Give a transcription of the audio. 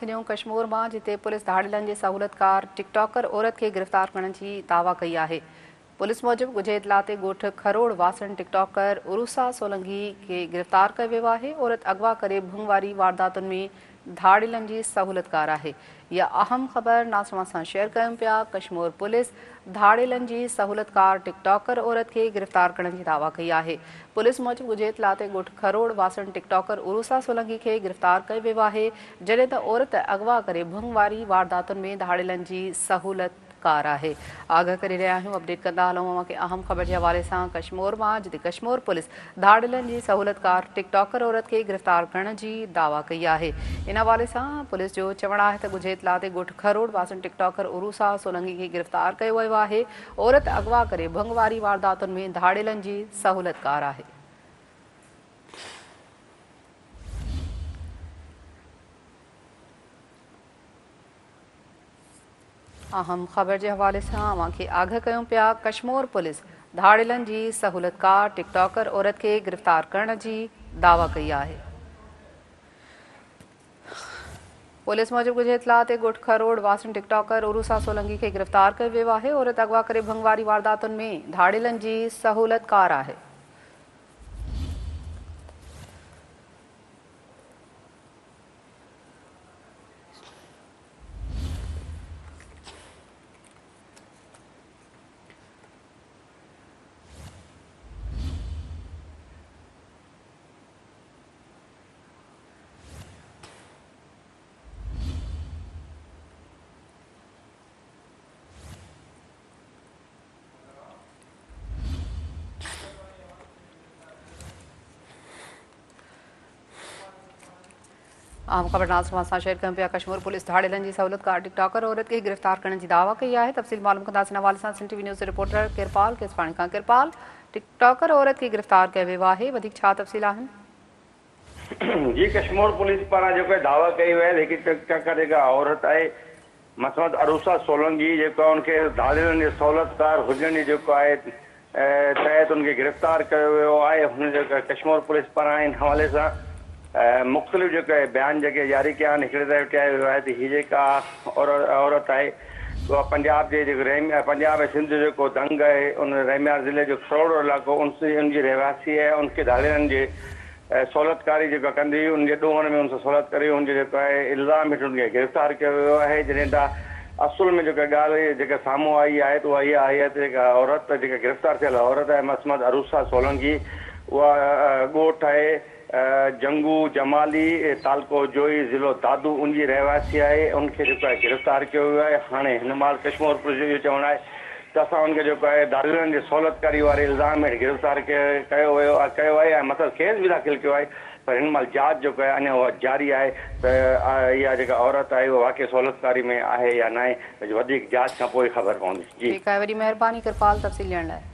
कश्मीर में जिते पुलिस धाड़िलन के सहूलतकार टिकटॉकर औरत के गिरफ्तार करने की दावा कई है। पुलिस मूजिब गुझे इतला ते गोठ खरोड़ वासन टिकटॉकर उरुसा सोलंकी के गिरफ्तार किया वियो है। औरत अगवा करे भूंग वारी वारदातुन में धाड़िलन की सहूलतकार है। यह अहम खबर नासमा से शेयर कयूं पिया। कश्मीर पुलिस धाड़िलन की सहूलतकार टिकटॉकर औरत के गिरफ्तार करने की दावा कई है। पुलिस मूजिब गुझे इतला ते गोठ खरोड़ वासन टिकटॉकर उरुसा सोलंकी के गिरफ्तार किया वियो है। जॾहिं त औरत अगवा करे भूंग वारी वारदातुन में धाड़िलन की सहूलतकार है। आगाह करे रहिया आहियूं, अपडेट कंदा हलूं के अहम खबर के हवाले से कश्मीर में जिते कश्मीर पुलिस धाड़िलन की सहूलतकार टिकटॉकर औरत के गिरफ्तार करने की दावा कई है। इन हवाले से पुलिस जो चवण है तो गुझे इतला ते गोठ खरोड़ वासन टिकटॉकर उरुसा सोलंकी के गिरफ्तार किया वियो है। औरत अगवा करे भंग वारी वारदातुन में धाड़िलन की सहूलतकार है। अहम खबर के हवाले से अवांखे आगाह कयूं पिया। कश्मीर पुलिस धाड़िलन की सहूलतकार टिकटॉकर औरत के गिरफ्तार करने की दावा कई है। पुलिस मूजिब गुझे इतला ते गोठ खरोड़ वासन टिकटॉकर उरुसा सोलंकी के गिरफ्तार किया वियो है। औरत अगवा करे भंग वारी वारदातुन में धाड़िलन की सहूलतकार है। आम खबर नासमा से शेयर कयूं पिया। कश्मीर पुलिस धाड़िलन की सहूलतकार टिकटॉकर औरत के गिरफ्तार करने की दावा कई है। तफ़सील मालूम कंदासीं हवाले से Sindh TV news reporter Kirpal Keswani का। किरपाल, टिकटॉकर औरत के गिरफ्तार किया वियो है, वधीक छा तफ़सील आहिनि? जी, कश्मीर पुलिस पारां जो दावा कई विया है कि टिकटॉकर जेका औरत है मसमत अरुसा सोलंकी जो उनके धाड़िलन के सहूलतकार हुजण जो है तहत उनके गिरफ्तार किया वियो है। हुन कश्मीर पुलिस पारां इन हवाले से मुख्तलिफ जो बयान जो जारी किया हिकिड़े क्या है तो ही औरत है वह पंजाब के पंजाब सिंध जो दंग है उन रेमियार ज़िले जो खरोड़ इलाको उनकी रहवासी है। उनके धाड़िलन की सहूलतकारी जो कंदी उनके ॾोहण में उनसे सहूलत करी उनके जो है इल्ज़ाम हेठि उनके गिरफ्तार किया वियो है। जॾहिं त असुल में जो ॻाल्हि जेका साम्हूं आई है तो वह इहा आई है तो औरत जो गिरफ्तार थियल औरत है मसमत अरुसा सोलंकी वह ॻोठ है जंगू जमाली तालको जोई ज़िलो दादू उनकी रहवासी है। उनके जो है गिरफ्तार किया वियो है। हाँ हिन महिल कश्मीर पुलिस जो चवण है तो असां उनके जो है धाड़िलन की सहूलतकारी वाले इल्ज़ाम हेठि गिरफ्तार किया है। मतलब केस भी दाख़िल किया है पर इन महिल जांच जो है अञा वह जारी है तो यह जो औरत है वो वाकई सहूलतकारी में है या न है। वधीक जांच खां पोइ ख़बर पवंदी। जी ठीक है, वॾी महिरबानी किरपाल तफ़सील ॾियण लाइ।